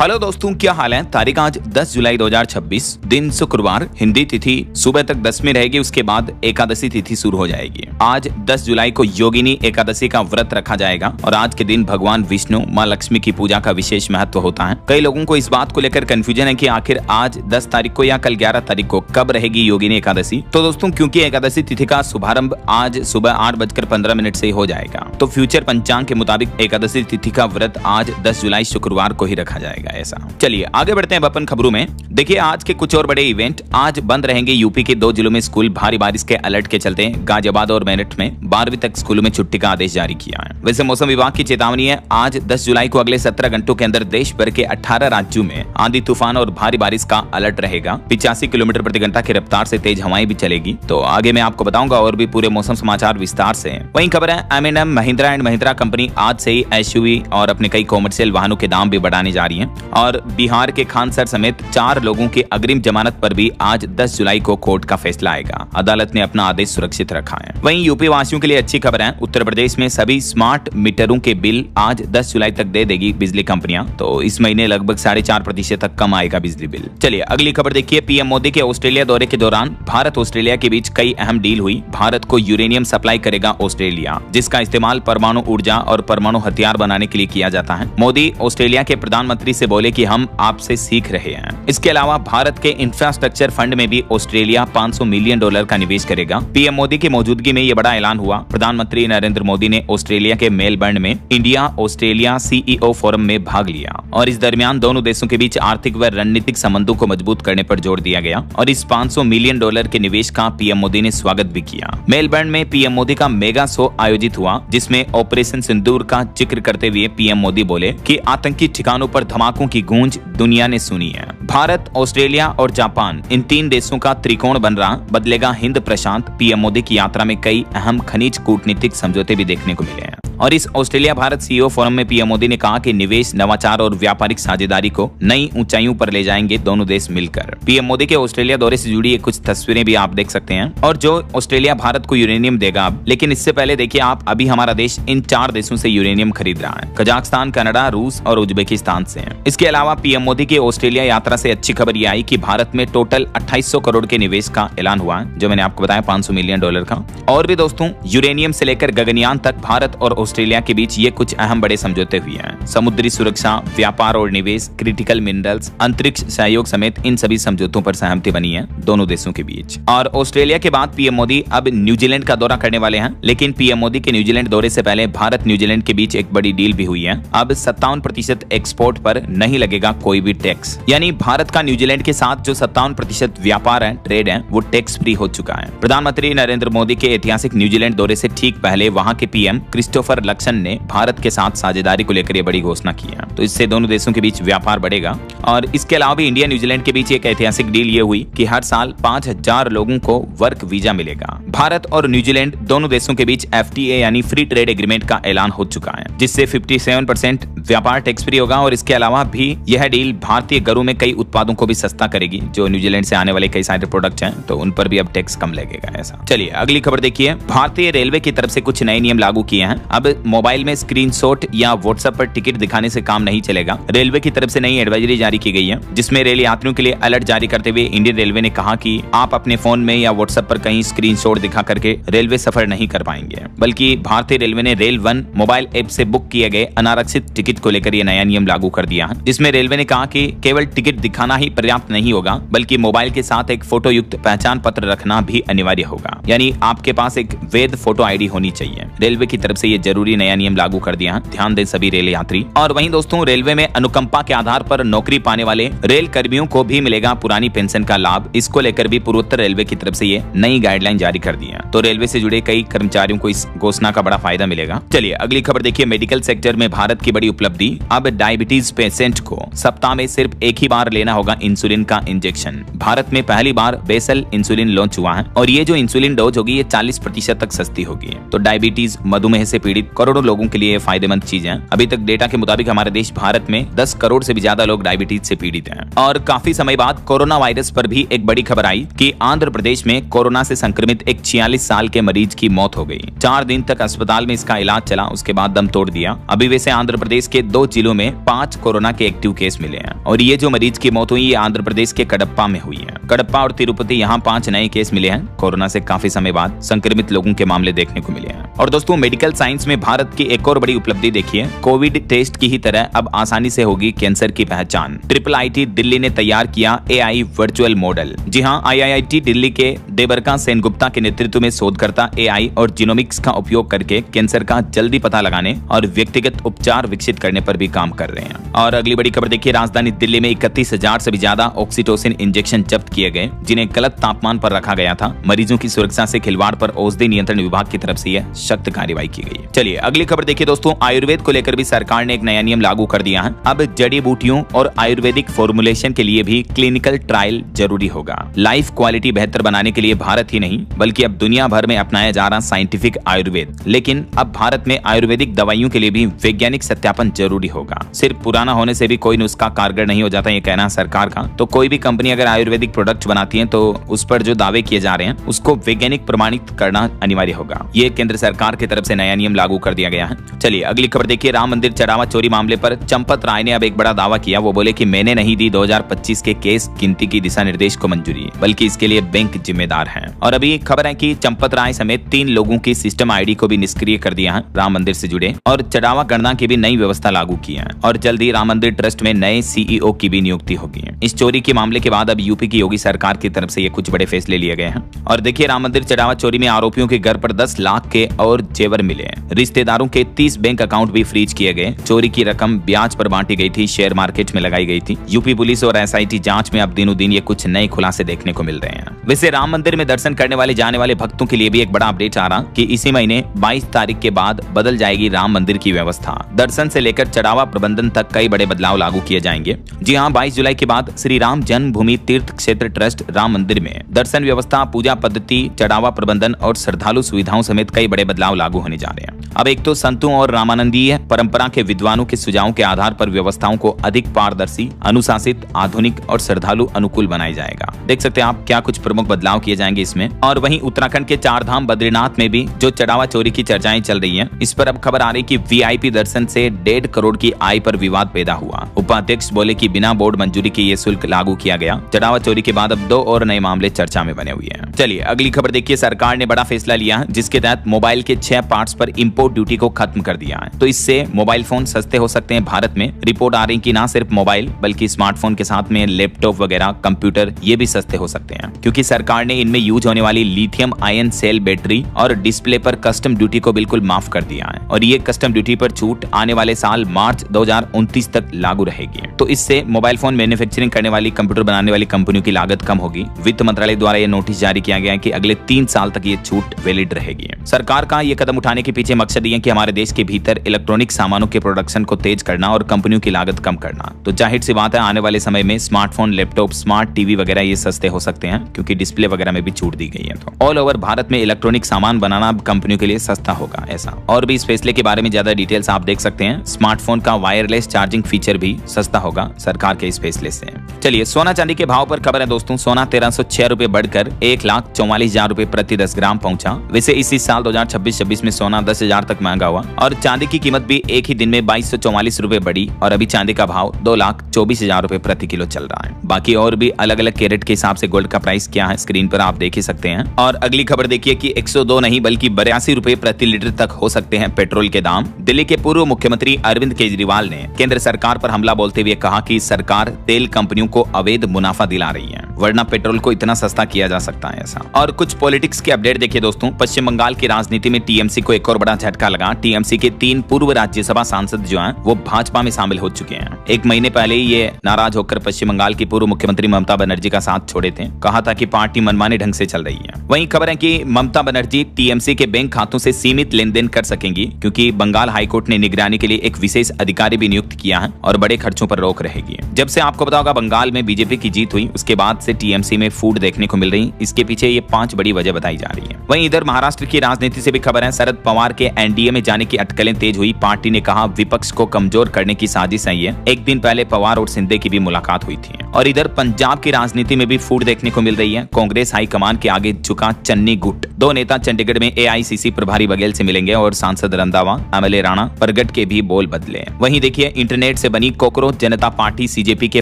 Hello दोस्तों, क्या हाल है। तारीख आज 10 जुलाई 2026, दिन शुक्रवार, हिंदी तिथि सुबह तक 10वीं रहेगी, उसके बाद एकादशी तिथि शुरू हो जाएगी। आज 10 जुलाई को योगिनी एकादशी का व्रत रखा जाएगा और आज के दिन भगवान विष्णु, माँ लक्ष्मी की पूजा का विशेष महत्व होता है। कई लोगों को इस बात को लेकर कंफ्यूजन है कि आखिर आज 10 तारीख को या कल 11 तारीख को कब रहेगी योगिनी एकादशी। तो दोस्तों, क्योंकि एकादशी तिथि का शुभारंभ आज सुबह 8:15 से हो जाएगा, तो फ्यूचर पंचांग के मुताबिक एकादशी तिथि का व्रत आज 10 जुलाई शुक्रवार को ही रखा जाएगा। ऐसा, चलिए आगे बढ़ते हैं अपन खबरों में। देखिए आज के कुछ और बड़े इवेंट। आज बंद रहेंगे यूपी के 2 जिलों में स्कूल, भारी बारिश के अलर्ट के चलते गाजियाबाद और मेरठ में 12वीं तक स्कूलों में छुट्टी का आदेश जारी किया है। वैसे मौसम विभाग की चेतावनी है, आज 10 जुलाई को अगले 17 घंटों के अंदर देश भर के 18 राज्यों में आंधी तूफान और भारी बारिश का अलर्ट रहेगा। 85 किलोमीटर प्रति घंटा की रफ्तार से तेज हवाएं भी चलेगी। तो आगे मैं आपको बताऊंगा और भी पूरे मौसम समाचार विस्तार से। वहीं खबर है, M&M Mahindra and Mahindra company आज से ही SUV और अपने कई कॉमर्शियल वाहनों के दाम भी बढ़ाने जा रही है और बिहार के खानसर समेत 4 लोगों की अग्रिम जमानत पर भी आज 10 जुलाई को कोर्ट का फैसला आएगा। अदालत ने अपना आदेश सुरक्षित रखा है। वहीं यूपी वासियों के लिए अच्छी खबर है, उत्तर प्रदेश में सभी स्मार्ट मीटरों के बिल आज 10 जुलाई तक दे देगी बिजली कंपनियां। तो इस महीने लगभग 4.5% तक कम आएगा बिजली बिल। चलिए अगली खबर देखिए। PM मोदी के ऑस्ट्रेलिया दौरे के दौरान भारत ऑस्ट्रेलिया के बीच कई अहम डील हुई। भारत को यूरेनियम सप्लाई करेगा ऑस्ट्रेलिया, जिसका इस्तेमाल परमाणु ऊर्जा और परमाणु हथियार बनाने के लिए किया जाता है। मोदी ऑस्ट्रेलिया के प्रधानमंत्री से बोले कि हम आपसे सीख रहे हैं। इसके अलावा भारत के इंफ्रास्ट्रक्चर फंड में भी ऑस्ट्रेलिया $500 मिलियन का निवेश करेगा। PM मोदी की मौजूदगी में यह बड़ा ऐलान हुआ। प्रधानमंत्री नरेंद्र मोदी ने ऑस्ट्रेलिया के मेलबर्न में इंडिया ऑस्ट्रेलिया CEO फोरम में भाग लिया और इस दरमियान दोनों देशों के बीच आर्थिक व रणनीतिक संबंधों को मजबूत करने पर जोर दिया गया और इस $500 मिलियन के निवेश का PM मोदी ने स्वागत भी किया। मेलबर्न में PM मोदी का मेगा शो आयोजित हुआ, जिसमें ऑपरेशन सिंदूर का जिक्र करते हुए PM मोदी बोले कि आतंकी ठिकानों पर धमाकों की गूंज दुनिया ने सुनी है। भारत, ऑस्ट्रेलिया और जापान, इन 3 देशों का त्रिकोण बन रहा बदलेगा हिंद प्रशांत। PM मोदी की यात्रा में कई अहम खनिज कूटनीतिक समझौते भी देखने को मिले हैं और इस ऑस्ट्रेलिया भारत CEO फोरम में PM मोदी ने कहा कि निवेश, नवाचार और व्यापारिक साझेदारी को नई ऊंचाइयों पर ले जाएंगे दोनों देश मिलकर। PM मोदी के ऑस्ट्रेलिया दौरे से जुड़ी कुछ तस्वीरें भी आप देख सकते हैं और जो ऑस्ट्रेलिया भारत को यूरेनियम देगा अब, लेकिन इससे पहले देखिए आप, अभी हमारा देश इन 4 देशों से यूरेनियम खरीद रहा है, कजाकिस्तान, कनाडा, रूस और उज्बेकिस्तान से। इसके अलावा PM मोदी की ऑस्ट्रेलिया यात्रा से अच्छी खबर यह आई कि भारत में टोटल 2800 करोड़ के निवेश का ऐलान हुआ है, जो मैंने आपको बताया $500 मिलियन का। और भी दोस्तों, यूरेनियम से लेकर गगनयान तक भारत और ऑस्ट्रेलिया के बीच ये कुछ अहम बड़े समझौते हुए हैं। समुद्री सुरक्षा, व्यापार और निवेश, क्रिटिकल मिनरल्स, अंतरिक्ष सहयोग समेत इन सभी समझौतों पर सहमति बनी है दोनों देशों के बीच। और ऑस्ट्रेलिया के बाद PM मोदी अब न्यूजीलैंड का दौरा करने वाले हैं, लेकिन PM मोदी के न्यूजीलैंड दौरे से पहले भारत न्यूजीलैंड के बीच एक बड़ी डील भी हुई है। अब 57% एक्सपोर्ट पर नहीं लगेगा कोई भी टैक्स, यानी भारत का न्यूजीलैंड के साथ जो 57% व्यापार है, ट्रेड है, वो टैक्स फ्री हो चुका है। प्रधानमंत्री नरेंद्र मोदी के ऐतिहासिक न्यूजीलैंड दौरे से ठीक पहले वहां के PM क्रिस्टोफर लक्सन ने भारत के साथ साझेदारी को लेकर ये बड़ी घोषणा की है। तो इससे दोनों देशों के बीच व्यापार बढ़ेगा। और इसके अलावा भी इंडिया न्यूजीलैंड के बीच एक ऐतिहासिक डील ये हुई कि हर साल 5000 लोगों को वर्क वीजा मिलेगा। भारत और न्यूजीलैंड दोनों देशों के बीच FTA यानी फ्री ट्रेड एग्रीमेंट का ऐलान हो चुका है, जिससे 57% व्यापार टैक्स फ्री होगा। और इसके अलावा भी यह डील भारतीय घरों में कई उत्पादों को भी सस्ता करेगी। जो न्यूजीलैंड से आने वाले कई सारे प्रोडक्ट हैं, तो उन पर भी अब टैक्स कम लगेगा। ऐसा, चलिए अगली खबर देखिए। भारतीय रेलवे की तरफ से कुछ नए नियम लागू किए हैं। अब मोबाइल में स्क्रीनशॉट या WhatsApp पर टिकट दिखाने से काम नहीं चलेगा। रेलवे की तरफ से नई एडवाइजरी जारी की गई है, जिसमें रेल यात्रियों के लिए अलर्ट जारी करते हुए इंडियन रेलवे ने कहा कि आप अपने फोन में या WhatsApp पर कहीं स्क्रीनशॉट दिखा करके रेलवे सफर नहीं कर पाएंगे, बल्कि भारतीय रेलवे ने रेल वन मोबाइल ऐप से बुक किए गए अनारक्षित टिकट को लेकर यह नया नियम लागू कर दिया है, जिसमें रेलवे ने कहा कि केवल टिकट दिखाना ही पर्याप्त नहीं होगा, बल्कि मोबाइल के साथ एक फोटो युक्त पहचान पत्र रखना भी अनिवार्य होगा। यानी आपके पास एक वैध फोटो ID होनी चाहिए। रेलवे की तरफ से ये जरूरी नया नियम लागू कर दिया है, ध्यान दें सभी रेल यात्री। और वहीं दोस्तों, रेलवे में अनुकंपा के आधार पर नौकरी पाने वाले रेल कर्मियों को भी मिलेगा पुरानी पेंशन का लाभ। इसको लेकर भी पूर्वोत्तर रेलवे की तरफ से ये नई गाइडलाइन जारी कर दी है। तो रेलवे से जुड़े कई कर्मचारियों को इस घोषणा का बड़ा फायदा मिलेगा। चलिए अगली खबर देखिए। मेडिकल सेक्टर में भारत की बड़ी उपलब्धि। अब डायबिटीज पेशेंट को सप्ताह में सिर्फ एक ही बार लेना होगा इंसुलिन का इंजेक्शन। भारत में पहली बार बेसल इंसुलिन लॉन्च हुआ है और ये जो इंसुलिन डोज होगी ये 40% तक सस्ती होगी। तो डायबिटीज, मधुमेह से पीड़ित पीड़ित करोड़ों लोगों के लिए फायदेमंद चीज है। अभी तक डेटा के मुताबिक हमारे देश भारत में 10 करोड़ से भी ज्यादा लोग डायबिटीज से पीड़ित हैं। और काफी समय बाद कोरोना वायरस पर भी एक बड़ी खबर आई कि आंध्र प्रदेश में कोरोना से संक्रमित एक 46 साल के मरीज की मौत हो गई। 4 दिन तक अस्पताल में इसका इलाज चला, उसके बाद दम तोड़ दिया। अभी वैसे आंध्र प्रदेश के 2 जिलों में 5 कोरोना के एक्टिव केस मिले हैं और ये जो मरीज की मौत हुई ये आंध्र प्रदेश के कडप्पा में हुई है। कडप्पा और तिरुपति, यहाँ 5 नए केस मिले हैं। कोरोना से काफी समय बाद संक्रमित लोगों के मामले देखने को मिले हैं। और दोस्तों, मेडिकल साइंस में भारत की एक और बड़ी उपलब्धि देखिए। कोविड टेस्ट की ही तरह अब आसानी से होगी कैंसर की पहचान। IIIT दिल्ली ने तैयार किया AI वर्चुअल मॉडल। जी हाँ, IIT दिल्ली के देबरका सेनगुप्ता के नेतृत्व में शोधकर्ता AI और जीनोमिक्स का उपयोग करके कैंसर का जल्दी पता लगाने और व्यक्तिगत उपचार विकसित करने पर भी काम कर रहे हैं। और अगली बड़ी खबर देखिए, राजधानी दिल्ली में 31,000 से भी ज्यादा ऑक्सीटोसिन इंजेक्शन जब्त किए गए, जिन्हें गलत तापमान पर रखा गया था। मरीजों की सुरक्षा से खिलवाड़ पर औषधि नियंत्रण विभाग की तरफ से यह सख्त कार्रवाई की गई। चलिए अगली खबर देखिए दोस्तों, आयुर्वेद को लेकर भी सरकार ने एक नया नियम लागू कर दिया है। अब जड़ी बूटियों और आयुर्वेदिक फॉर्मुलेशन के लिए भी क्लिनिकल ट्रायल जरूरी होगा। लाइफ क्वालिटी बेहतर बनाने के लिए भारत ही नहीं बल्कि अब दुनिया भर में अपनाया जा रहा साइंटिफिक आयुर्वेद, लेकिन अब भारत में आयुर्वेदिक दवाइयों के लिए भी वैज्ञानिक सत्यापन जरूरी होगा। सिर्फ पुराना होने से भी कोई नुस्खा कारगर नहीं हो जाता, ये कहना सरकार का। तो कोई भी कंपनी अगर आयुर्वेदिक प्रोडक्ट बनाती है तो उस पर जो दावे किए जा रहे हैं उसको वैज्ञानिक प्रमाणित करना अनिवार्य होगा। ये केंद्र सरकार की तरफ से नया नियम लागू कर दिया गया है। चलिए अगली खबर देखिए, राम मंदिर चढ़ावा चोरी मामले पर चंपत राय ने अब एक बड़ा दावा किया। वो बोले कि मैंने नहीं दी 2025 के केस गिनती की दिशा निर्देश को मंजूरी, बल्कि इसके लिए बैंक जिम्मेदार है। और अभी खबर है कि चंपत राय समेत 3 लोगों की सिस्टम ID को भी निष्क्रिय कर दिया है राम मंदिर से जुड़े, और चढ़ावा गणना की भी नई व्यवस्था लागू की है। और जल्दी राम मंदिर ट्रस्ट में नए CEO की भी नियुक्ति होगी। इस चोरी के मामले के बाद अब यूपी की योगी सरकार की तरफ से ये कुछ बड़े फैसले लिए गए हैं। और देखिए, राम मंदिर चढ़ावा चोरी में आरोपियों के घर पर 10 लाख के और जेवर मिले। रिश्तेदारों के 30 बैंक अकाउंट भी फ्रीज किए गए। चोरी की रकम ब्याज पर बांटी गई थी, शेयर मार्केट में लगाई गई थी। यूपी पुलिस और SIT जांच में अब दिनों दिन ये कुछ नए खुलासे देखने को मिल रहे हैं। वैसे राम मंदिर में दर्शन करने वाले जाने वाले भक्तों के लिए भी एक बड़ा अपडेट आ रहा कि इसी महीने 22 तारीख के बाद बदल जाएगी राम मंदिर की व्यवस्था। दर्शन से लेकर चढ़ावा प्रबंधन तक कई बड़े बदलाव लागू किए जाएंगे। जी हाँ, 22 जुलाई के बाद श्री राम जन्मभूमि तीर्थ क्षेत्र ट्रस्ट राम मंदिर में दर्शन व्यवस्था, पूजा पद्धति, चढ़ावा प्रबंधन और श्रद्धालु सुविधाओं समेत कई बड़े बदलाव लागू होने जा रहे हैं। अब एक तो संतों और रामानंदीय परंपरा के विद्वानों के सुझावों के आधार पर व्यवस्थाओं को अधिक पारदर्शी, अनुशासित, आधुनिक और श्रद्धालु अनुकूल बनाया जाएगा। देख सकते हैं आप क्या कुछ प्रमुख बदलाव किए जाएंगे इसमें। और वहीं उत्तराखंड के 4 धाम बद्रीनाथ में भी जो चढ़ावा चोरी की चर्चाएं चल रही हैं, इस पर अब खबर आ रही कि VIP दर्शन से 1.5 करोड़ की आय पर विवाद पैदा हुआ। उपाध्यक्ष बोले कि बिना बोर्ड मंजूरी के ये शुल्क लागू किया गया। चढ़ावा चोरी के बाद अब 2 और नए मामले चर्चा में बने हुए हैं। चलिए अगली खबर देखिए, सरकार ने बड़ा फैसला लिया है जिसके तहत मोबाइल के 6 पार्ट्स पर इंपोर्ट ड्यूटी को खत्म कर दिया है। तो इससे मोबाइल फोन सस्ते हो सकते हैं भारत में। रिपोर्ट आ रही कि ना सिर्फ मोबाइल बल्कि स्मार्टफोन के साथ में लैपटॉप वगैरह, कंप्यूटर, ये भी सस्ते हो सकते हैं, क्योंकि सरकार ने इनमें यूज होने वाली लिथियम आयन सेल बैटरी और डिस्प्ले पर कस्टम ड्यूटी को बिल्कुल माफ कर दिया है। और ये कस्टम ड्यूटी पर छूट आने वाले साल मार्च 2029 तक लागू रहेगी। तो इससे मोबाइल फोन मैन्युफैक्चरिंग करने वाली, कंप्यूटर बनाने वाली कंपनियों की लागत कम होगी। वित्त मंत्रालय द्वारा यह नोटिस जारी किया गया है कि अगले 3 साल तक ये छूट वैलिड रहेगी। सरकार का ये कदम उठाने के पीछे मकसद ये कि हमारे देश के भीतर इलेक्ट्रॉनिक सामानों के प्रोडक्शन को तेज करना और कंपनियों की लागत कम करना। तो जाहिर सी बात है, आने वाले समय में स्मार्टफोन, लैपटॉप, स्मार्ट टीवी वगैरह ये सस्ते हो सकते हैं, क्योंकि डिस्प्ले वगैरह में भी छूट दी गई है। तो ऑल ओवर भारत में इलेक्ट्रॉनिक सामान बनाना अब कंपनियों के लिए सस्ता होगा ऐसा। और भी इस फैसले के बारे में ज्यादा डिटेल्स आप देख सकते हैं। स्मार्टफोन का वायरलेस चार्जिंग फीचर भी सस्ता होगा सरकार के इस फैसले से। चलिए सोना चांदी के भाव पर खबर है दोस्तों। सोना 1306 रुपए बढ़कर 1,44,000 रुपए प्रति 10 ग्राम पहुंचा। वैसे इसी साल 2026-26 में सोना 10,000 तक महंगा हुआ और चांदी की कीमत भी एक ही दिन में 2244 रुपए बढ़ी और अभी चांदी का भाव 2,24,000 रुपए प्रति किलो चल रहा है। बाकी और भी अलग अलग कैरेट के हिसाब से गोल्ड का प्राइस क्या है स्क्रीन पर आप देख ही सकते हैं। और अगली खबर देखिए कि 102 नहीं बल्कि 82 रुपए प्रति लीटर तक हो सकते हैं पेट्रोल के दाम। दिल्ली के पूर्व मुख्यमंत्री अरविंद केजरीवाल ने केंद्र सरकार पर हमला बोलते हुए कहा कि सरकार तेल कंपनियों को अवैध मुनाफा दिला रही है, वरना पेट्रोल को इतना सस्ता किया जा सकता है ऐसा। और कुछ पॉलिटिक्स के अपडेट देखिए दोस्तों। पश्चिम बंगाल की राजनीति में TMC को एक और बड़ा झटका लगा। TMC के 3 पूर्व राज्यसभा सांसद जो हैं वो भाजपा में शामिल हो चुके हैं। एक महीने पहले ही ये नाराज होकर पश्चिम बंगाल की पूर्व मुख्यमंत्री ममता बनर्जी का साथ छोड़े थे। कहा था कि पार्टी मनमाने ढंग से चल रही है। वहीं खबर है कि ममता बनर्जी TMC के बैंक खातों से सीमित लेन देन कर सकेंगी, क्योंकि बंगाल हाईकोर्ट ने निगरानी के लिए एक विशेष अधिकारी भी नियुक्त किया है और बड़े खर्चों पर रोक रहेगी। जब से आपको पता होगा बंगाल में बीजेपी की जीत हुई, उसके बाद बाद से टीएमसी में फूट देखने को मिल रही। इसके पीछे ये 5 बड़ी वजह बताई जा रही है। वहीं इधर महाराष्ट्र की राजनीति से भी खबर है। शरद पवार के एनडीए में जाने की अटकलें तेज हुई। पार्टी ने कहा विपक्ष को कमजोर करने की साजिश है ये। एक दिन पहले पवार और शिंदे की भी मुलाकात हुई थी। और इधर पंजाब की राजनीति में भी फूट देखने को मिल रही है। कांग्रेस हाईकमान के आगे झुका चन्नी गुट। 2 नेता चंडीगढ़ में एआईसीसी प्रभारी बघेल से मिलेंगे और सांसद रंधावा, एमएलए राणा, परगट के भी बोल बदले। वहीं देखिए इंटरनेट से बनी कॉकरोच जनता पार्टी सीजेपी के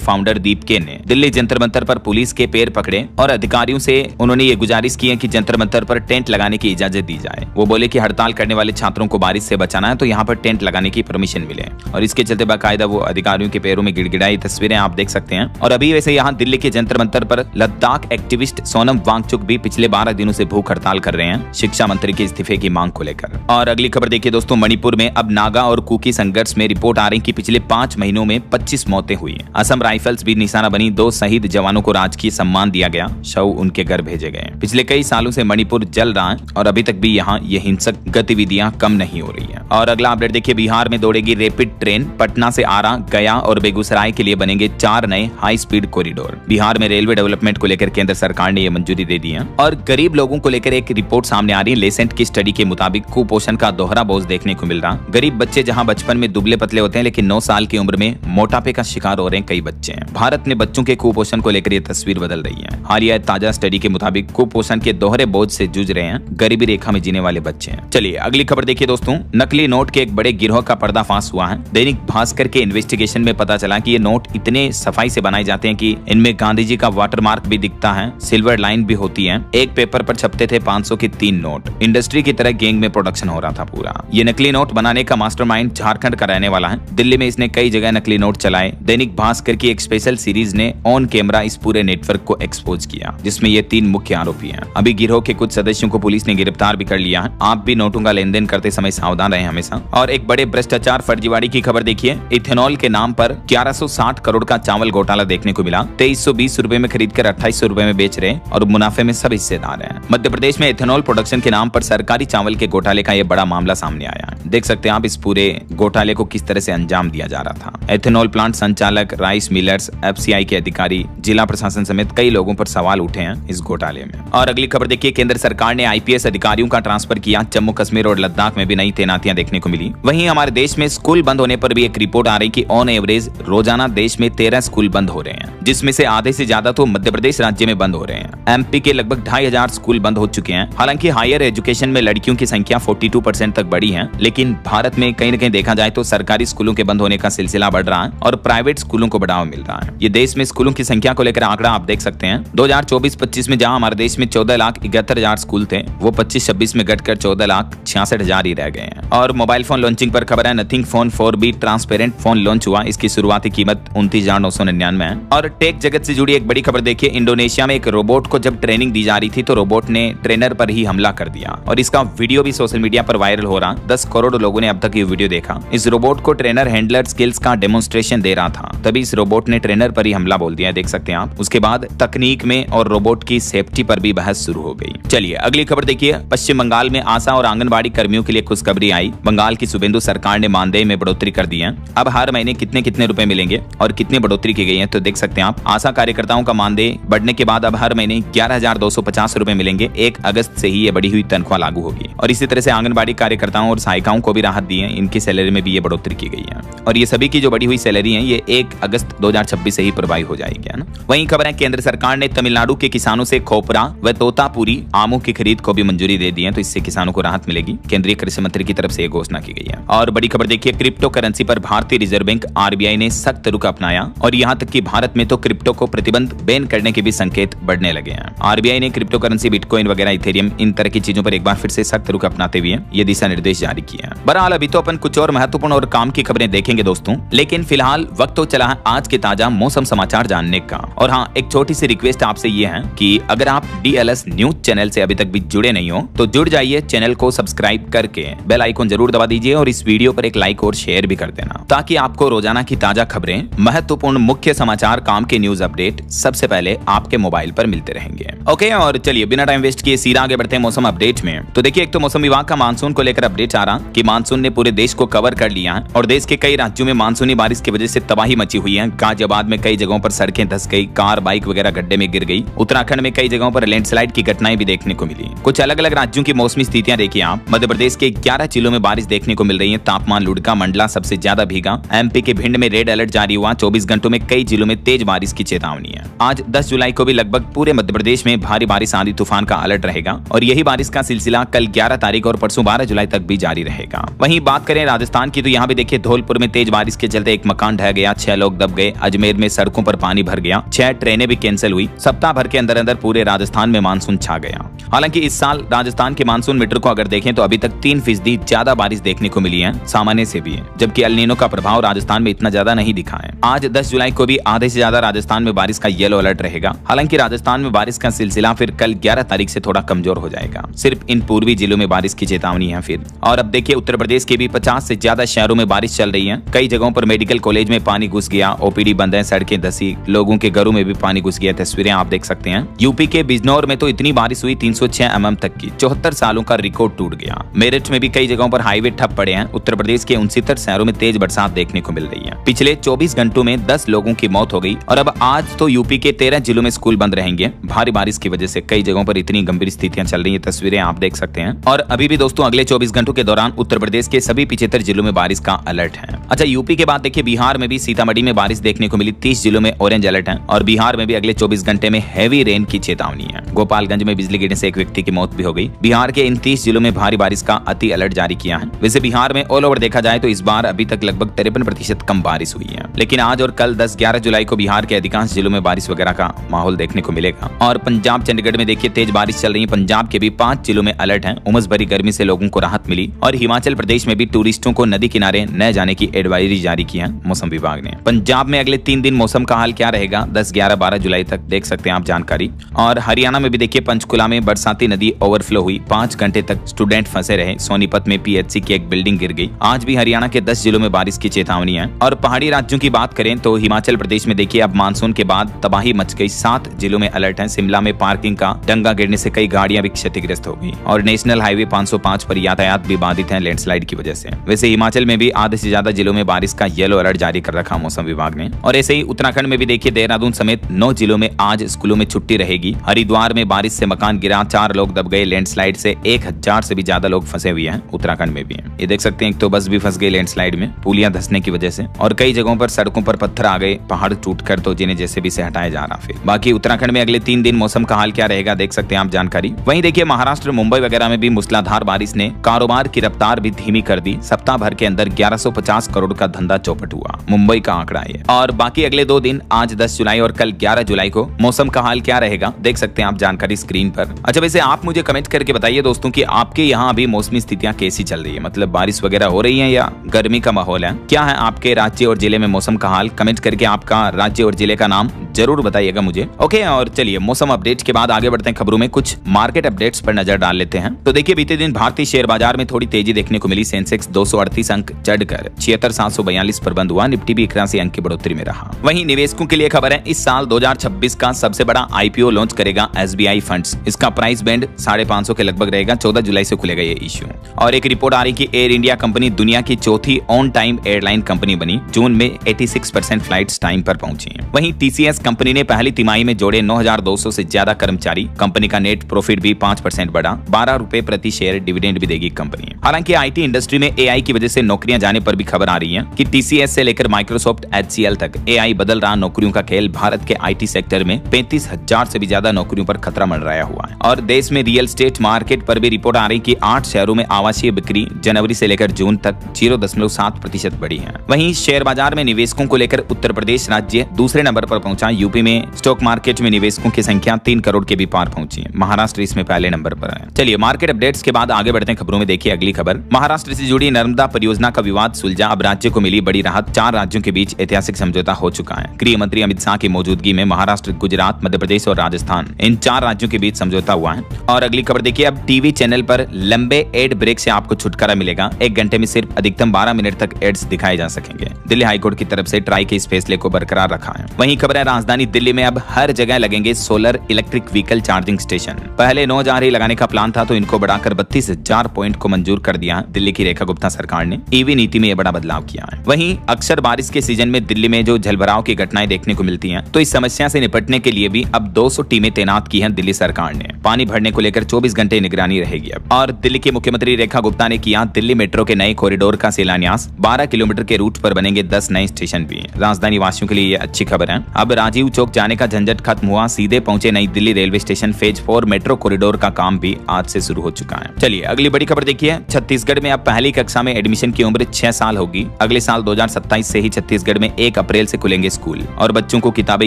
फाउंडर दीपके ने दिल्ली जंतर मंतर पर पुलिस के पैर पकड़े और अधिकारियों से उन्होंने ये गुजारिश की है कि जंतर मंतर पर टेंट लगाने की इजाजत दी जाए। वो बोले कि हड़ताल करने वाले छात्रों को बारिश से बचाना है तो यहाँ पर टेंट लगाने की परमिशन मिले। और इसके चलते बाकायदा वो अधिकारियों के पैरों में गिड़गिड़ाई तस्वीरें आप देख सकते हैं। और अभी वैसे यहाँ दिल्ली के जंतर मंतर पर लद्दाख एक्टिविस्ट सोनम वांगचुक भी पिछले 12 दिनों से भूख हड़ताल कर रहे हैं शिक्षा मंत्री के इस्तीफे की मांग को लेकर। और अगली खबर देखिए दोस्तों, मणिपुर में अब नागा और कुकी संघर्ष में रिपोर्ट आ रही कि पिछले 5 महीनों में 25 मौतें हुई। असम राइफल्स भी निशाना बनी। 2 शहीद जवानों को राजकीय सम्मान दिया गया, शव उनके घर भेजे गए। पिछले कई सालों से मणिपुर जल रहा है और अभी तक भी यहाँ ये हिंसक गतिविधियां कम नहीं हो रही है। और अगला अपडेट देखिए, बिहार में दौड़ेगी रैपिड ट्रेन। पटना से आरा, गया और बेगूसराय के लिए बनेंगे 4 नए हाई स्पीड कॉरिडोर। बिहार में रेलवे डेवलपमेंट को लेकर केंद्र सरकार ने ये मंजूरी दे दी है। और गरीब लोगों को लेकर एक रिपोर्ट सामने आ रही है। लेसेंट की स्टडी के मुताबिक कुपोषण का दोहरा बोझ देखने को मिल रहा। गरीब बच्चे जहां बचपन में दुबले पतले होते हैं लेकिन 9 साल की उम्र में मोटापे का शिकार हो रहे हैं कई बच्चे। भारत में बच्चों के कुपोषण को लेकर ये तस्वीर बदल रही है। हालिया ताजा स्टडी के मुताबिक कुपोषण के दोहरे बोझ से जूझ रहे हैं गरीबी रेखा में जीने वाले बच्चे। चलिए अगली खबर देखिए दोस्तों, नकली नोट के एक बड़े गिरोह का पर्दाफाश हुआ है। दैनिक भास्कर के इन्वेस्टिगेशन में पता चला कि ये नोट इतने सफाई से बनाए जाते हैं कि इनमें गांधी जी का वाटरमार्क भी दिखता है, सिल्वर लाइन भी होती है। एक पेपर पर छपते थे 500 के 3 नोट। इंडस्ट्री की तरह गैंग में प्रोडक्शन हो रहा था पूरा। ये नकली नोट बनाने का मास्टरमाइंड झारखंड का रहने वाला है। दिल्ली में इसने कई जगह नकली नोट चलाए। दैनिक भास्कर की एक स्पेशल सीरीज ने ऑन कैमरा इस पूरे नेटवर्क को एक्सपोज किया, जिसमें ये 3 मुख्य आरोपी हैं। अभी गिरोह के कुछ सदस्यों को पुलिस ने गिरफ्तार भी कर लिया है। आप भी नोटों का लेन देन करते समय सावधान रहें हमेशा। और एक बड़े भ्रष्टाचार फर्जीवाड़ी की खबर देखिए, इथेनॉल के नाम पर 1160 करोड़ का चावल घोटाला देखने को मिला। 2320 रुपए में खरीद कर 2800 रुपए में बेच रहे और मुनाफे में सब हिस्सेदार हैं। मध्य प्रदेश में इथेनॉल प्रोडक्शन के नाम पर सरकारी चावल के घोटाले का यह बड़ा मामला सामने आया है। देख सकते हैं आप इस पूरे घोटाले को किस तरह से अंजाम दिया जा रहा था। इथेनॉल प्लांट संचालक, राइस मिलर्स, एफसीआई के अधिकारी, जिला प्रशासन समेत कई लोगों पर सवाल उठे हैं इस घोटाले में। और अगली खबर देखिए, केंद्र सरकार ने आईपीएस अधिकारियों का ट्रांसफर किया। जम्मू कश्मीर और लद्दाख में भी नई तैनातियां देखने को मिली। वहीं हमारे देश में स्कूल बंद होने पर भी एक रिपोर्ट आ रही कि ऑन एवरेज रोजाना देश में 13 स्कूल बंद हो रहे हैं, जिसमें से आधे से ज्यादा तो मध्य प्रदेश राज्य में बंद हो रहे हैं। एमपी के लगभग 2500 स्कूल बंद हो चुके हैं। हालांकि हायर एजुकेशन में लड़कियों की संख्या 42% तक बढ़ी है, लेकिन भारत में कहीं न कहीं देखा जाए तो सरकारी स्कूलों के बंद होने का सिलसिला बढ़ रहा है और प्राइवेट स्कूलों को बढ़ावा मिल रहा है। ये देश में स्कूलों की संख्या को लेकर आंकड़ा आप देख सकते हैं। 2024-25 में जहां हमारे देश में 14,71,000 स्कूल थे, वो 25-26 में घटकर 14,66,000 ही रह गए हैं। और मोबाइल फोन लॉन्चिंग पर खबर है, nothing phone 4B transparent phone launch हुआ। इसकी शुरुआती कीमत 29,999 है। और टेक जगत से जुड़ी एक बड़ी खबर देखिए, इंडोनेशिया में एक रोबोट को जब ट्रेनिंग दी जा रही थी तो रोबोट ने ट्रेनर पर ही हमला कर दिया और इसका वीडियो भी सोशल मीडिया पर वायरल हो रहा। 10 करोड़ लोगों ने अब तक ये वीडियो देखा। इस रोबोट को ट्रेनर हैंडलर स्किल्स का डेमोन्स्ट्रेशन दे रहा था, तभी इस रोबोट ने ट्रेनर पर ही हमला बोल दिया, देख सकते हैं आप। उसके बाद तकनीक में और रोबोट की सेफ्टी पर भी बहस शुरू हो गई। चलिए अगली खबर देखिए, पश्चिम बंगाल में आशा और आंगनबाड़ी कर्मियों के लिए खुशखबरी आई। बंगाल की शुभेंदु सरकार ने मानदेय में बढ़ोतरी कर दी है। अब हर महीने कितने रुपए मिलेंगे और कितनी बढ़ोतरी की गई है तो देख सकते हैं आप। आशा कार्यकर्ताओं का मानदेय बढ़ने के बाद अब हर महीने 11,250 रुपए मिलेंगे। 1 अगस्त से ही ये बढ़ी हुई तनख्वाह लागू होगी। और इसी तरह से आंगनबाड़ी कार्यकर्ताओं और सहायिकाओं को भी राहत दी है। इनकी सैलरी में भी ये बढ़ोतरी की गई है और ये सभी की जो बढ़ी हुई सैलरी है ये 1 अगस्त 2026 से ही प्रभावी हो जाएगी, है ना। वहीं खबर है, केंद्र सरकार ने तमिलनाडु के किसानों से खोपरा व तोतापुरी आमों की खरीद को भी मंजूरी दे दी है, तो इससे किसानों को राहत मिलेगी। केंद्रीय कृषि मंत्री की तरफ से ये घोषणा की गई है। और बड़ी खबर देखिए, क्रिप्टो करेंसी पर भारतीय रिजर्व बैंक आरबीआई ने सख्त रुख अपनाया और यहाँ तक कि भारत में तो क्रिप्टो को प्रतिबंध बैन करने के भी संकेत बढ़ने लगे हैं। आरबीआई ने क्रिप्टो करेंसी, बिटकॉइन वगैरह, इथेरियम, इन तरह की चीजों पर एक बार फिर से सख्त रुख अपनाते हुए ये दिशा निर्देश जारी किए हैं। बहरहाल अभी तो अपन कुछ और महत्वपूर्ण और काम की खबरें देखेंगे दोस्तों, लेकिन फिलहाल वक्त तो चला है आज के ताजा मौसम समाचार जानने का। और हाँ, एक छोटी सी रिक्वेस्ट आपसे ये है कि अगर आप डीएलएस न्यूज चैनल से अभी तक भी जुड़े नहीं हो तो जुड़ जाइए, चैनल को सब्सक्राइब करके बेल आइकन जरूर दबा दीजिए और इस वीडियो पर एक लाइक और शेयर भी कर देना, ताकि आपको रोजाना की ताजा खबरें, महत्वपूर्ण मुख्य समाचार, काम के न्यूज अपडेट सबसे पहले आपके मोबाइल पर मिलते रहेंगे। ओके, और चलिए बिना टाइम वेस्ट किए सीधा आगे बढ़ते हैं मौसम अपडेट में। तो देखिए, एक तो मौसम विभाग का मानसून को लेकर अपडेट आ रहा कि मानसून ने पूरे देश को कवर कर लिया है और देश के कई राज्यों में मानसूनी बारिश की वजह से तबाही मची हुई है। गाजियाबाद में कई जगहों पर सड़कें धंस गई, कार कार बाइक वगैरह गड्ढे में गिर गई। उत्तराखंड में कई जगहों पर लैंडस्लाइड की घटनाएं भी देखने को मिली। कुछ अलग अलग राज्यों की मौसमी स्थितियां देखिए आप। मध्य प्रदेश के 11 जिलों में बारिश देखने को मिल रही है। तापमान लुढ़का मंडला सबसे ज्यादा भीगा। एमपी के भिंड में रेड अलर्ट जारी हुआ। 24 घंटों में कई जिलों में तेज बारिश की चेतावनी है। आज 10 जुलाई को भी लगभग पूरे मध्य प्रदेश में भारी बारिश आंधी तूफान का अलर्ट रहेगा और यही बारिश का सिलसिला कल 11 तारीख और परसों 12 जुलाई तक भी जारी रहेगा। वहीं बात करें राजस्थान की तो यहाँ भी देखिए धौलपुर में तेज बारिश के चलते एक मकान ढह गया, 6 लोग दब गए। अजमेर में सड़कों पर पानी भर गया, 6 ट्रेनें भी कैंसिल हुई। सप्ताह भर के अंदर अंदर पूरे राजस्थान में मानसून छा गया। हालांकि इस साल राजस्थान के मानसून मीटर को अगर देखें तो अभी तक 3% ज्यादा बारिश देखने को मिली है सामान्य से भी, जबकि एल नीनो का प्रभाव राजस्थान में इतना ज्यादा नहीं दिखा है। आज 10 जुलाई को भी आधे से ज्यादा राजस्थान में बारिश का येलो अलर्ट रहेगा। हालांकि राजस्थान में बारिश का सिलसिला फिर कल 11 तारीख से थोड़ा कमजोर हो जाएगा। सिर्फ इन पूर्वी जिलों में बारिश की चेतावनी है फिर। और अब देखिए उत्तर प्रदेश के भी 50 से ज्यादा शहरों में बारिश चल रही है। कई जगहों पर मेडिकल कॉलेज में पानी घुस गया, ओपीडी बंद है, सड़कें धसी, लोगों के घरों में भी पानी घुस गया। तस्वीरें आप देख सकते हैं। यूपी के बिजनौर में तो इतनी बारिश हुई 306 mm तक की, 74 सालों का रिकॉर्ड टूट गया। मेरठ में भी कई जगहों पर हाईवे ठप पड़े हैं। उत्तर प्रदेश के 69 शहरों में तेज बरसात देखने को मिल रही है। पिछले 24 घंटों में 10 लोगों की मौत हो गई। और अब आज तो यूपी के 13 जिलों में स्कूल बंद रहेंगे। भारी बारिश की वजह से कई जगहों पर इतनी गंभीर स्थितियां चल रही है। तस्वीरें आप देख सकते हैं। और अभी भी दोस्तों अगले 24 घंटों के दौरान उत्तर प्रदेश के सभी 75 जिलों में बारिश का अलर्ट है। अच्छा, यूपी के बाद देखिए बिहार में भी सीतामढ़ी में बारिश देखने को मिली। 30 जिलों में ऑरेंज अलर्ट है और बिहार में भी अगले 24 घंटे में हैवी रेन की चेतावनी है। गोपालगंज में बिजली गिरने से एक व्यक्ति की मौत भी हो गई। बिहार के इन 30 जिलों में भारी बारिश का अति अलर्ट जारी किया है। वैसे बिहार में ऑल ओवर देखा जाए तो इस बार अभी तक लगभग 53% कम बारिश हुई है। लेकिन आज और कल 10-11 जुलाई को बिहार के अधिकांश जिलों में बारिश वगैरह का माहौल देखने को मिलेगा। और पंजाब चंडीगढ़ में देखिए तेज बारिश चल रही है। पंजाब के भी 5 जिलों में अलर्ट है। उमस भरी गर्मी से लोगों को राहत मिली। और हिमाचल प्रदेश में भी टूरिस्टों को नदी किनारे न जाने की एडवाइजरी जारी की है मौसम विभाग ने। पंजाब में अगले 3 दिन मौसम का हाल क्या रहेगा 10, 11, 12 जुलाई तक देख सकते हैं आप जानकारी। और हरियाणा में भी देखिए पंचकुला में बरसाती नदी ओवरफ्लो हुई। 5 घंटे तक स्टूडेंट फंसे रहे। सोनीपत में पीएचसी की एक बिल्डिंग गिर गई। आज भी हरियाणा के 10 जिलों में बारिश की चेतावनी है। और पहाड़ी राज्यों की बात करें तो हिमाचल प्रदेश में देखिए अब मानसून के बाद तबाही मच गई। 7 जिलों में अलर्ट है। शिमला में पार्किंग का डंगा गिरने से कई गाड़ियां भी क्षतिग्रस्त हो गई। और नेशनल हाईवे 505 पर यातायात भी बाधित है लैंडस्लाइड की वजह से। वैसे हिमाचल में भी आधे से ज्यादा जिलों में बारिश का येलो अलर्ट जारी कर रखा मौसम विभाग ने। और ऐसे ही उत्तराखंड में भी देखिए देहरादून समेत 9 जिलों में आज स्कूलों में छुट्टी रहेगी। हरिद्वार में बारिश से मकान गिरा, 4 लोग दब गए। लैंडस्लाइड से 1000 से भी ज्यादा लोग फंसे हुए हैं उत्तराखंड में भी। ये देख सकते हैं एक तो बस भी फंस गई लैंडस्लाइड में, पुलियां धंसने की वजह से। और कई जगहों पर सड़कों पर पत्थर आ गए, पहाड़ टूटकर तो जिन्हें जैसे भी से हटाया जा रहा। फिर बाकी उत्तराखंड में अगले 3 दिन मौसम का हाल क्या रहेगा देख सकते हैं आप जानकारी। वहीं देखिए महाराष्ट्र मुंबई वगैरह में भी मूसलाधार बारिश ने कारोबार की रफ्तार भी धीमी कर दी। सप्ताह भर के अंदर 1150 करोड़ का धंधा चौपट हुआ। मुंबई का आंकड़ा है। और बाकी अगले 2 दिन आज 10 जुलाई और कल 11 जुलाई को मौसम का हाल क्या रहेगा देख सकते हैं आप जानकारी स्क्रीन पर। अच्छा, वैसे आप मुझे कमेंट करके बताइए दोस्तों कि आपके यहाँ अभी मौसमी स्थितियां कैसी चल रही है, मतलब बारिश वगैरह हो रही है या गर्मी का माहौल है। क्या है आपके राज्य और जिले में मौसम का हाल, कमेंट करके आपका राज्य और जिले का नाम जरूर बताइएगा मुझे। ओके, और चलिए मौसम अपडेट के बाद आगे बढ़ते हैं खबरों में। कुछ मार्केट अपडेट्स पर नजर डाल लेते हैं। तो देखिए बीते दिन भारतीय शेयर बाजार में थोड़ी तेजी देखने को मिली। सेंसेक्स 238 अंक चढ़कर 76,742 पर बंद हुआ। निफ्टी भी 81 अंक की बढ़ोतरी में रहा। वहीं निवेशकों के लिए खबर है, इस साल 2026 का सबसे बड़ा आईपीओ लॉन्च करेगा एसबीआई फंड्स। इसका प्राइस बैंड 550 के लगभग रहेगा। 14 जुलाई से खुलेगा ये इश्यू। और एक रिपोर्ट आ रही कि एयर इंडिया कंपनी दुनिया की चौथी ऑन टाइम एयरलाइन कंपनी बनी। जून में 86% फ्लाइट्स टाइम पर पहुंची। वहीं टीसीएस कंपनी ने पहली तिमाही में जोड़े 9,200 से ज्यादा कर्मचारी। कंपनी का नेट प्रॉफिट भी 5% बढ़ा। 12 रुपए प्रति शेयर डिविडेंड भी देगी कंपनी। हालांकि आईटी इंडस्ट्री में एआई की वजह से नौकरियां जाने पर भी खबर आ रही है कि टीसीएस से लेकर माइक्रोसॉफ्ट एचसीएल तक एआई बदल रहा नौकरियों का खेल। भारत के आईटी सेक्टर में 35,000 से भी ज्यादा नौकरियों पर खतरा मंडराया हुआ है। और देश में रियल एस्टेट मार्केट पर भी रिपोर्ट आ रही कि 8 शहरों में आवासीय बिक्री जनवरी से लेकर जून तक 0.7% बढ़ी है। वहीं शेयर बाजार में निवेशकों को लेकर उत्तर प्रदेश राज्य दूसरे नंबर पर पहुंचा। यूपी में स्टॉक मार्केट में निवेशकों की संख्या 3 करोड़ के भी पार पहुंची है। महाराष्ट्र इसमें पहले नंबर पर है। चलिए मार्केट अपडेट्स के बाद आगे बढ़ते हैं खबरों में। देखिए अगली खबर, महाराष्ट्र से जुड़ी नर्मदा परियोजना का विवाद सुलझा। अब राज्य को मिली बड़ी राहत। 4 राज्यों के बीच ऐतिहासिक समझौता हो चुका है। गृह मंत्री अमित शाह की मौजूदगी में महाराष्ट्र, गुजरात, मध्य प्रदेश और राजस्थान, इन 4 राज्यों के बीच समझौता हुआ है। और अगली खबर देखिए, अब टीवी चैनल पर लंबे एड ब्रेक से आपको छुटकारा मिलेगा। 1 घंटे में सिर्फ अधिकतम 12 मिनट तक एड्स दिखाए जा सकेंगे। दिल्ली हाईकोर्ट की तरफ से ट्राई के इस फैसले को बरकरार रखा है। वहीं खबर है राजधानी दिल्ली में अब हर जगह लगेंगे solar electric vehicle charging station. पहले 9,000 ही लगाने का प्लान था, तो इनको बढ़ाकर 32,000 पॉइंट को मंजूर कर दिया दिल्ली की रेखा गुप्ता सरकार ने। ईवी नीति में यह बड़ा बदलाव किया है। वहीं अक्सर बारिश के सीजन में दिल्ली में जो जलभराव की घटनाएं देखने को मिलती हैं, तो इस समस्या से निपटने के लिए भी अब 200 टीमें तैनात की हैं दिल्ली सरकार ने। पानी भरने को लेकर 24 घंटे निगरानी रहेगी अब। और दिल्ली की मुख्यमंत्री रेखा गुप्ता ने किया दिल्ली मेट्रो के नए कॉरिडोर का शिलान्यास। 12 किलोमीटर के रूट पर बनेंगे 10 नए स्टेशन भी। राजधानी वासियों के लिए ये अच्छी खबर है। अब राजीव चौक जाने का झंझट खत्म हुआ, सीधे पहुंचे नई Delhi railway station. Phase 4 metro corridor का काम भी आज से शुरू हो चुका है। चलिए अगली बड़ी खबर देखिए। छत्तीसगढ़ में अब पहली कक्षा में एडमिशन की उम्र 6 साल होगी। अगले साल 2027 से ही छत्तीसगढ़ में 1 अप्रैल से खुलेंगे स्कूल और बच्चों को किताबें,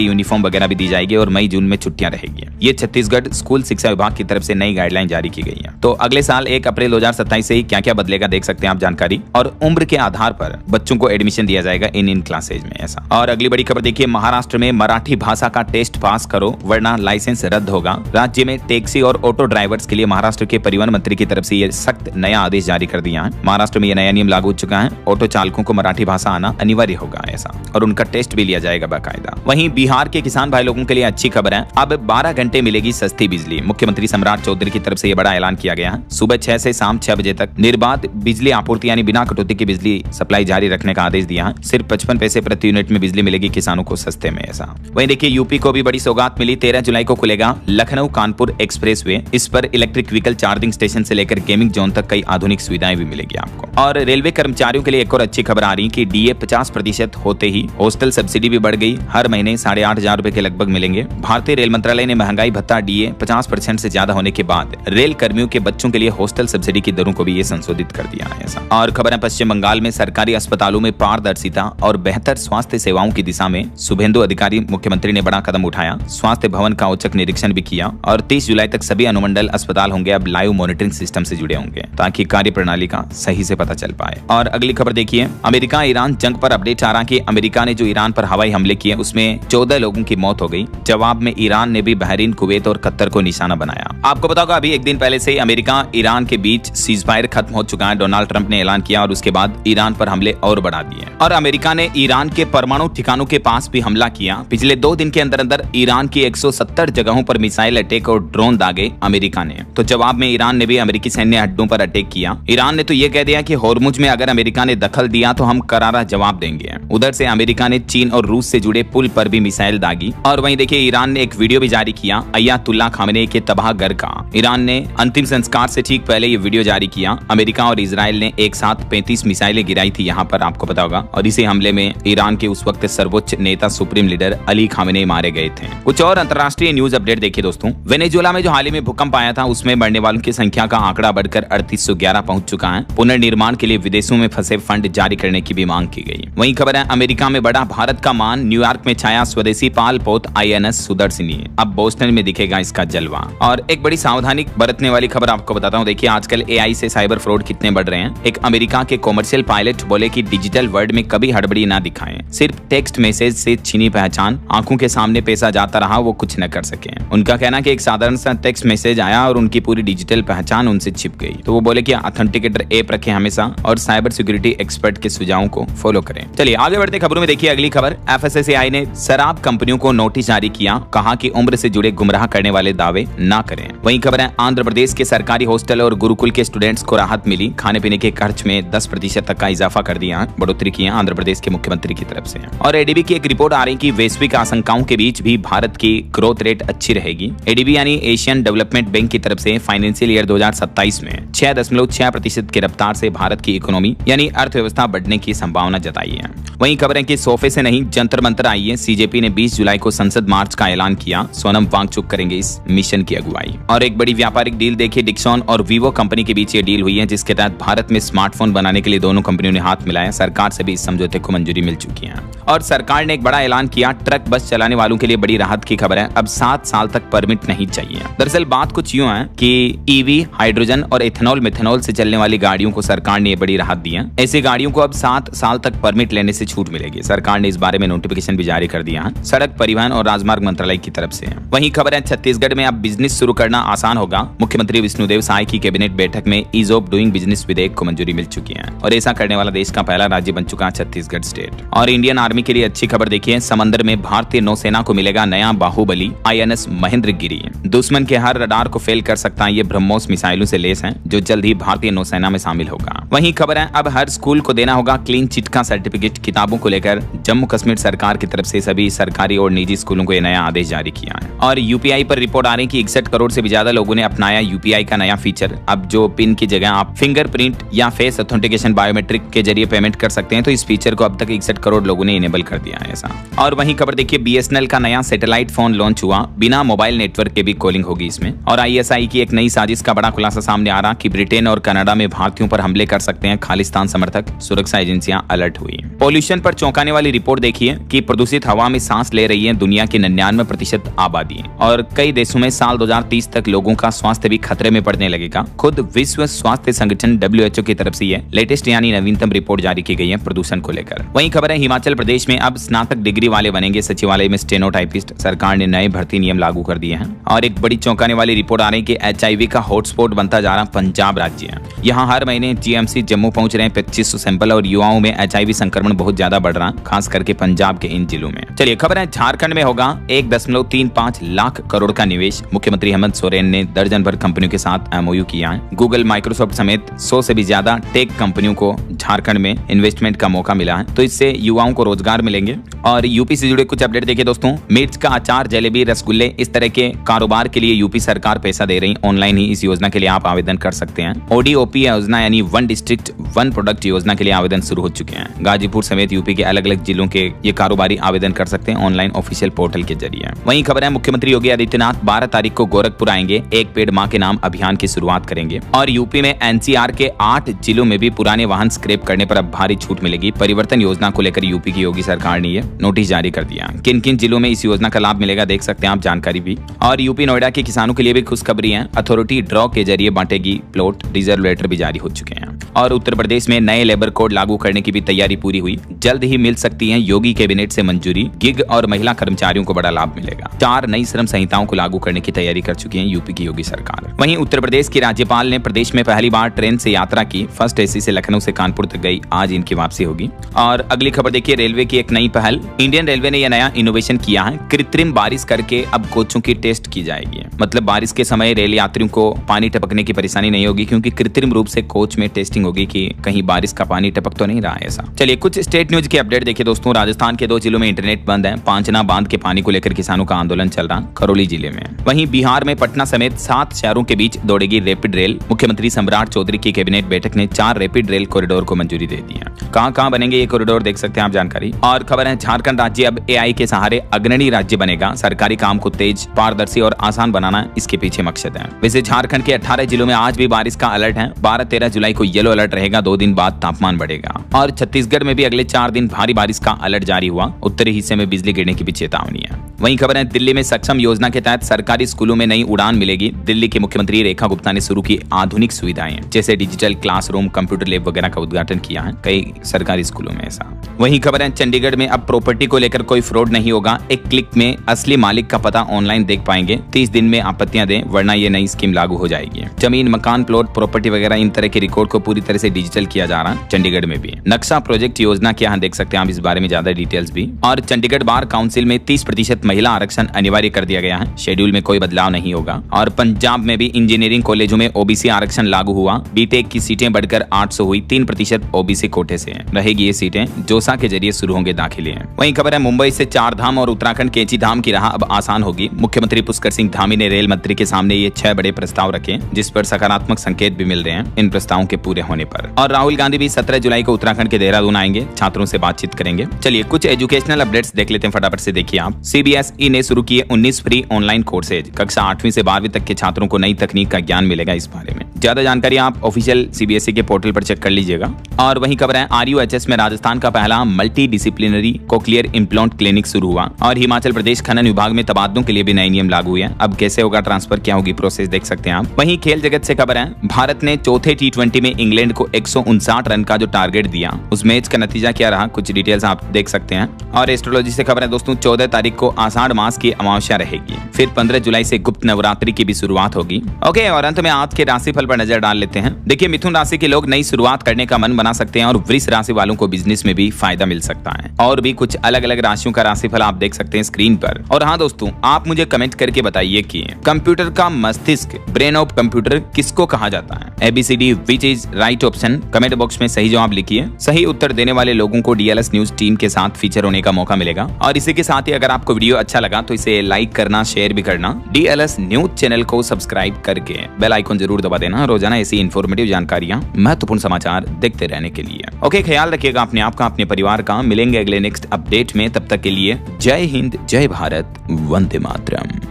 यूनिफॉर्म वगैरह भी दी जाएगी और मई जून में छुट्टियां रहेगी। ये छत्तीसगढ़ स्कूल शिक्षा विभाग की तरफ से नई गाइडलाइन जारी की गई है। तो अगले साल 1 अप्रैल 2027 से ही क्या क्या बदलेगा देख सकते हैं आप जानकारी। और उम्र के आधार पर बच्चों को एडमिशन दिया जाएगा इन क्लासेज में ऐसा। और अगली बड़ी खबर देखिए। महाराष्ट्र में मराठी भाषा का टेस्ट पास करो वरना लाइसेंस रद्द होगा। राज्य में टैक्सी और ऑटो ड्राइवर्स के लिए महाराष्ट्र के परिवहन मंत्री की तरफ से यह सख्त नया आदेश जारी कर दिया है। महाराष्ट्र में यह नया नियम लागू हो चुका है। ऑटो चालकों को मराठी भाषा आना अनिवार्य होगा ऐसा, और उनका टेस्ट भी लिया जाएगा बाकायदा। वहीं बिहार के किसान भाई लोगों के लिए अच्छी खबर है। अब 12 घंटे मिलेगी सस्ती बिजली। मुख्यमंत्री सम्राट चौधरी की तरफ से यह बड़ा ऐलान किया गया है। सुबह 6 से शाम 6 बजे तक निर्बाध बिजली आपूर्ति यानी बिना कटौती की बिजली सप्लाई जारी रखने का आदेश दिया है। सिर्फ 55 पैसे प्रति यूनिट में बिजली मिलेगी किसानों को सस्ते में ऐसा। वहीं देखिए यूपी को भी बड़ी सौगात मिली। 13 जुलाई को खुलेगा लखनऊ कानपुर एक्सप्रेसवे। इस पर इलेक्ट्रिक व्हीकल चार्जिंग स्टेशन से लेकर गेमिंग जोन तक कई आधुनिक सुविधाएं भी मिलेगी आपको। और रेलवे कर्मचारियों के लिए एक और अच्छी खबर आ रही कि डीए 50% होते ही हॉस्टल सब्सिडी भी बढ़ गई। हर महीने 8,500 रुपए के लगभग मिलेंगे। भारतीय रेल मंत्रालय ने महंगाई भत्ता डीए 50% से ज्यादा होने के बाद रेल कर्मियों के बच्चों के लिए हॉस्टल सब्सिडी की दरों को भी ये संशोधित कर दिया है ऐसा। और खबर है पश्चिम बंगाल में सरकारी अस्पतालों में पारदर्शिता और बेहतर स्वास्थ्य सेवाओं की दिशा में शुभेंदु अधिकारी मुख्यमंत्री ने बड़ा कदम उठाया। स्वास्थ्य भवन का औचक निरीक्षण भी किया और 30 जुलाई तक सभी अनुमंडल अस्पताल होंगे अब लाइव मॉनिटरिंग सिस्टम से जुड़े होंगे ताकि कार्य प्रणाली का सही से पता चल पाए। और अगली खबर देखिए। अमेरिका ईरान जंग पर अपडेट आ रहा कि अमेरिका ने जो ईरान पर हवाई हमले किए उसमें 14 लोगों की मौत हो गई। जवाब में ईरान ने भी बहरीन, कुवैत और कतर को निशाना बनाया। आपको बताओ अभी एक दिन पहले से ही अमेरिका ईरान के बीच सीजफायर खत्म हो चुका है। डोनाल्ड ट्रंप ने ऐलान किया और उसके बाद ईरान पर हमले और बढ़ा दिए और अमेरिका ने ईरान के परमाणु ठिकानों के पास भी हमला किया। पिछले 2 दिन के अंदर अंदर ईरान की 170 जगहों पर मिसाइल अटैक और ड्रोन दागे अमेरिका ने। तो जवाब में ईरान ने भी अमेरिकी सैन्य अड्डों पर अटैक किया। ईरान ने तो ये कह दिया कि होर्मुज में अगर अमेरिका ने दखल दिया तो हम करारा जवाब देंगे। उधर से अमेरिका ने चीन और रूस से जुड़े पुल पर भी मिसाइल दागी। और वहीं देखिए ईरान ने एक वीडियो भी जारी किया अयतुल्ला खामेनी के तबाह घर का। ईरान ने अंतिम संस्कार से ठीक पहले ये वीडियो जारी किया। अमेरिका और इजराइल ने एक साथ 35 मिसाइलें गिराई थी यहाँ पर, आपको पता होगा। और इसी हमले में ईरान के उस वक्त सर्वोच्च नेता सुप्रीम लीडर अली खामेनी मारे गए थे। कुछ और अंतर्राष्ट्रीय न्यूज अपडेट देखिए दोस्तों। वेनेजुएला में जो हाल ही में भूकंप आया था उसमें मरने वालों की संख्या का आंकड़ा बढ़कर 3811 पहुंच चुका है। पुनर्निर्माण के लिए विदेशों में फंसे फंड जारी करने की भी मांग की गई। वहीं खबर है अमेरिका में बढ़ा भारत का मान। न्यूयॉर्क में छाया स्वदेशी पाल पोत INS सुदर्शनी। अब बोस्टन में दिखेगा इसका जलवा। और एक बड़ी सावधानी बरतने वाली खबर आपको बताता हूँ। देखिए आजकल AI से साइबर फ्रॉड कितने बढ़ रहे हैं। एक अमेरिका के कॉमर्शियल पायलट बोले कि डिजिटल वर्ल्ड में कभी हड़बड़ी ना दिखाएं। सिर्फ टेक्स्ट मैसेज से छीनी पहचान आंखों के सामने पेशा जाता रहा, वो कुछ न कर सके। उनका कहना कि एक साधारण सा टेक्स्ट मैसेज आया और उनकी पूरी डिजिटल पहचान उनसे छिप गई। तो वो बोले कि ऑथेंटिकेटर ऐप रखें हमेशा और साइबर सिक्योरिटी एक्सपर्ट के सुझावों को फॉलो करें। चलिए आगे बढ़ते खबरों में देखिए अगली खबर। FSSAI ने शराब कंपनियों को नोटिस जारी किया। कहा कि उम्र से जुड़े गुमराह करने वाले दावे ना करें। वहीं खबर है आंध्र प्रदेश के सरकारी हॉस्टल और गुरुकुल के स्टूडेंट्स को राहत मिली। खाने पीने के खर्च में 10% तक का इजाफा कर दिया, बढ़ोतरी की है आंध्र प्रदेश के मुख्यमंत्री की तरफ से। और ADB की एक रिपोर्ट आ रही कि वैश्विक आशंकाओं के बीच भी भारत की ग्रोथ रेट अच्छी रहेगी। ADB यानी एशियन डेवलपमेंट बैंक की तरफ से फाइनेंशियल ईयर 2027 में 6.6% की रफ्तार से भारत की इकोनॉमी यानी अर्थव्यवस्था बढ़ने की संभावना जताई है। वहीं खबर है कि सोफे से नहीं जंतर मंतर आई है। CJP ने 20 जुलाई को संसद मार्च का ऐलान किया। सोनम वांगचुक करेंगे इस मिशन की अगुवाई। और एक बड़ी व्यापारिक डील देखिए। डिक्सन और वीवो कंपनी के बीच ये डील हुई है जिसके तहत भारत में स्मार्टफोन बनाने के लिए दोनों कंपनियों ने हाथ मिलाया। सरकार से भी इस समझौते को मंजूरी मिल चुकी है। और सरकार ने एक बड़ा ऐलान किया। ट्रक बस चलाने वालों के लिए बड़ी राहत की खबर है। अब 7 साल तक परमिट नहीं चाहिए। दरअसल बात कुछ यूं है कि EV, हाइड्रोजन और इथेनॉल मिथेनॉल से चलने वाली गाड़ियों को सरकार ने बड़ी राहत दी है। ऐसी गाड़ियों को अब 7 साल तक परमिट लेने से छूट मिलेगी। सरकार ने इस बारे में नोटिफिकेशन भी जारी कर दिया है सड़क परिवहन और राजमार्ग मंत्रालय की तरफ से। वहीं खबर है छत्तीसगढ़ में अब बिजनेस शुरू करना आसान होगा। मुख्यमंत्री विष्णुदेव साय की कैबिनेट बैठक में ईज ऑफ डूइंग बिजनेस विधेयक को मंजूरी मिल चुकी है और ऐसा करने वाला देश का पहला राज्य बन चुका है छत्तीसगढ़ स्टेट। और इंडियन आर्मी के लिए अच्छी खबर देखिए। समंदर में भारतीय नौसेना को मिलेगा नया बाहुबली INS महेंद्रगिरी। दुश्मन के हर रडार को फेल कर सकता है ये ब्रह्मोस मिसाइलों से लेस है, जो जल्द ही भारतीय नौसेना में शामिल होगा। वहीं खबर है अब हर स्कूल को देना होगा क्लीन चिट का सर्टिफिकेट। किताबों को लेकर जम्मू कश्मीर सरकार की तरफ से सभी सरकारी और निजी स्कूलों को यह नया आदेश जारी किया है। और UPI पर रिपोर्ट आ रही कि 61 करोड़ से भी ज्यादा लोगों ने अपनाया UPI का नया फीचर। अब जो पिन की जगह आप फिंगरप्रिंट या फेस ऑथेंटिकेशन बायोमेट्रिक के जरिए पेमेंट कर सकते हैं, तो इस फीचर को अब तक 61 करोड़ लोगों ने इनेबल कर दिया है ऐसा। और वहीं खबर देखिए BSNL का नया सैटेलाइट फोन लॉन्च हुआ, बिना मोबाइल नेटवर्क के भी कॉलिंग होगी इसमें। और ISI की एक नई साजिश का बड़ा खुलासा सामने आ रहा कि ब्रिटेन और कनाडा में भारतीयों पर हमले कर सकते हैं खालिस्तान समर्थक, सुरक्षा एजेंसियां अलर्ट हुई। पॉल्यूशन पर चौंकाने वाली रिपोर्ट देखिए कि प्रदूषित हवा में सांस ले रही है दुनिया की 99% आबादी, और कई देशों में साल 2030 तक लोगों का स्वास्थ्य भी खतरे में पड़ने लगेगा। खुद विश्व स्वास्थ्य संगठन WHO की तरफ से ये लेटेस्ट यानी नवीनतम रिपोर्ट जारी की गई है प्रदूषण को लेकर। वहीं खबर है हिमाचल प्रदेश में अब स्नातक डिग्री वाले बनेंगे सचिवालय में स्टेनोटाइपिस्ट। सरकार ने नए भर्ती नियम लागू कर दिए हैं। और एक बड़ी चौंकाने वाली रिपोर्ट आ रही है कि HIV का हॉटस्पॉट बनता जा रहा पंजाब राज्य। यहाँ हर महीने GMC जम्मू पहुंच रहे हैं 2500 सैंपल, और युवाओं में HIV संक्रमण बहुत ज्यादा बढ़ रहा है, खास करके पंजाब के इन जिलों में। चलिए खबर है झारखंड में होगा 1.35 लाख करोड़ का निवेश। मुख्यमंत्री हेमंत सोरेन ने दर्जन भर कंपनियों के साथ MOU किया है। गूगल, माइक्रोसॉफ्ट समेत 100 से भी ज्यादा टेक कंपनियों को झारखंड में इन्वेस्टमेंट का मौका मिला है, तो इससे युवाओं को रोजगार मिलेंगे। और यूपी से जुड़े कुछ अपडेट देखिए दोस्तों। मिर्च का अचार, जलेबी, रसगुल्ले इस तरह के कारोबार के लिए यूपी सरकार पैसा दे रही। ऑनलाइन ही इस योजना के लिए आप आवेदन कर सकते हैं। ODOP योजना यानी वन डिस्ट्रिक्ट वन प्रोडक्ट योजना के लिए आवेदन शुरू हो चुके हैं। गाजीपुर समेत यूपी के अलग अलग जिलों के ये कारोबारी आवेदन कर सकते हैं ऑनलाइन ऑफिशियल पोर्टल के जरिए। वहीं खबर है मुख्यमंत्री योगी आदित्यनाथ 12 तारीख को गोरखपुर आएंगे, एक पेड़ मां के नाम अभियान की शुरुआत करेंगे। और यूपी में NCR के 8 जिलों में भी पुराने वाहन स्क्रैप करने पर अब भारी छूट मिलेगी। परिवर्तन योजना को लेकर यूपी की योगी सरकार ने ये नोटिस जारी कर दिया। किन किन जिलों में इस योजना का लाभ मिलेगा देख सकते हैं आप जानकारी भी। और यूपी नोएडा के किसानों के लिए भी खुशखबरी है। अथॉरिटी ड्रॉ के जरिए बांटेगी प्लॉट, रिजर्व लेटर भी जारी हो चुके हैं। और उत्तर प्रदेश में नए लेबर कोड लागू करने की भी तैयारी पूरी हुई, जल्द ही मिल सकती है योगी कैबिनेट से मंजूरी। गिग और महिला कर्मचारियों को बड़ा लाभ मिलेगा। 4 नई श्रम संहिताओं को लागू करने की तैयारी कर चुकी है यूपी की योगी सरकार। वहीं उत्तर प्रदेश की राज्यपाल ने प्रदेश में पहली बार ट्रेन से यात्रा की। फर्स्ट AC से लखनऊ से कानपुर तक गई, आज इनकी वापसी होगी। और अगली खबर देखिए रेलवे की एक नई पहल। इंडियन रेलवे ने यह नया इनोवेशन किया है, कृत्रिम बारिश करके अब कोचों की टेस्ट की जाएगी। मतलब बारिश के समय रेल यात्रियों को पानी टपकने की परेशानी नहीं होगी, क्योंकि कृत्रिम रूप से कोच में टेस्टिंग होगी कि कहीं बारिश का पानी टपक तो नहीं रहा है ऐसा। चलिए कुछ स्टेट न्यूज के अपडेट देखिए दोस्तों। राजस्थान के 2 जिलों में इंटरनेट बंद है। पांचना बांध के पानी को लेकर किसानों का आंदोलन चल रहा करौली जिले में। वहीं बिहार में पटना समेत 7 शहरों के बीच दौड़ेगी रैपिड रेल। मुख्यमंत्री सम्राट चौधरी की कैबिनेट बैठक ने 4 रैपिड रेल कॉरिडोर को मंजूरी दे दी है। कहां बनेंगे ये कॉरिडोर देख सकते हैं आप जानकारी। और खबर है झारखंड राज्य अब AI के सहारे अग्रणी राज्य बनेगा। सरकारी काम को तेज, पारदर्शी और आसान बनाना इसके पीछे मकसद है। वैसे झारखंड के 18 जिलों में आज भी बारिश का अलर्ट है। 12-13 जुलाई को येलो अलर्ट रहेगा। 2 दिन बाद तापमान बढ़ेगा। और छत्तीसगढ़ में भी अगले 4 दिन भारी बारिश का अलर्ट जारी हुआ। उत्तरी हिस्से में बिजली गिरने की भी चेतावनी है। वहीं खबर है दिल्ली में सक्षम योजना के तहत सरकारी स्कूलों में नई उड़ान मिलेगी। दिल्ली की मुख्यमंत्री रेखा गुप्ता ने शुरू की आधुनिक सुविधाएं, जैसे डिजिटल क्लासरूम, कंप्यूटर लैब वगैरह का उद्घाटन किया है कई सरकारी स्कूलों में ऐसा। वहीं खबर है चंडीगढ़ में अब प्रॉपर्टी को लेकर कोई फ्रॉड नहीं होगा। एक क्लिक में असली मालिक का पता ऑनलाइन देख पाएंगे। 30 दिन में आपत्तियां दें, वरना ये नई स्कीम लागू हो जाएगी। जमीन, मकान, प्लॉट, प्रॉपर्टी वगैरह इन तरह के रिकॉर्ड को पूरी तरह से डिजिटल किया जा रहा है चंडीगढ़ में भी। नक्शा प्रोजेक्ट योजना क्या है देख सकते हैं आप इस बारे में ज्यादा डिटेल्स भी। और चंडीगढ़ बार काउंसिल में 30% महिला आरक्षण अनिवार्य कर दिया गया है। शेड्यूल में कोई बदलाव नहीं होगा। और पंजाब में भी इंजीनियरिंग कॉलेजों में OBC आरक्षण लागू हुआ। बीटेक की सीटें बढ़कर 800 हुई। 3% OBC कोटे से रहेगी ये सीटें। जोसा के जरिए शुरू होंगे दाखिले। वहीं खबर है मुंबई से 4 धाम और उत्तराखंड कैंची धाम की राह अब आसान होगी। मुख्यमंत्री पुष्कर सिंह धामी ने रेल मंत्री के सामने ये 6 बड़े प्रस्ताव रखे, जिस पर सकारात्मक संकेत भी मिल रहे हैं इन प्रस्तावों के पूरे होने पर। और राहुल गांधी भी 17 जुलाई को उत्तराखंड के देहरादून आएंगे, छात्रों से बातचीत करेंगे। चलिए कुछ एजुकेशनल अपडेट्स देख लेते हैं फटाफट से। देखिए आप, CBSE ने शुरू किए 19 फ्री ऑनलाइन कोर्सेज। कक्षा 8वीं से 12वीं तक के छात्रों को नई तकनीक का ज्ञान मिलेगा। इस बारे में ज्यादा जानकारी आप ऑफिशियल CBSE के पोर्टल पर चेक कर लीजिएगा। और वहीं खबर है RUHS में राजस्थान का पहला multi disciplinary cochlear implant clinic शुरू हुआ। और हिमाचल प्रदेश खनन विभाग में तबादलों के लिए भी नए नियम लागू हुए हैं। अब कैसे होगा ट्रांसफर, क्या होगी प्रोसेस देख सकते हैं आप। वहीं खेल जगत से खबर है भारत ने चौथे T20 में इंग्लैंड इंग्लैंड को 159 रन का जो टारगेट दिया, उस मैच का नतीजा क्या रहा, कुछ डिटेल्स आप देख सकते हैं। और एस्ट्रोलॉजी से खबर है दोस्तों, 14 तारीख को आषाढ़ मास की अमावस्या रहेगी, फिर 15 जुलाई से गुप्त नवरात्रि की भी शुरुआत होगी। ओके, और अंत में आज के राशिफल पर नजर डाल लेते हैं। देखिए, मिथुन राशि के लोग नई शुरुआत करने का मन बना सकते हैं और वृष राशि वालों को बिजनेस में भी फायदा मिल सकता है। और भी कुछ अलग अलग राशियों का राशिफल आप देख सकते हैं स्क्रीन पर। और हाँ दोस्तों, आप मुझे कमेंट करके बताइए कि कंप्यूटर का मस्तिष्क, ब्रेन ऑफ कंप्यूटर किसको कहा जाता है? ABCD which is right option? Comment box में सही जवाब लिखिए। सही उत्तर देने वाले लोगों को DLS न्यूज टीम के साथ फीचर होने का मौका मिलेगा। और इसी के साथ ही अगर आपको वीडियो अच्छा लगा तो इसे लाइक करना, शेयर भी करना। DLS न्यूज चैनल को सब्सक्राइब करके बेल आइकन जरूर दबा देना, रोजाना ऐसी इंफॉर्मेटिव जानकारियां, महत्वपूर्ण समाचार देखते रहने के लिए। ओके, ख्याल रखिएगा अपने आप का, अपने परिवार का। मिलेंगे अगले नेक्स्ट अपडेट में, तब तक के लिए जय हिंद, जय भारत, वंदे मातरम।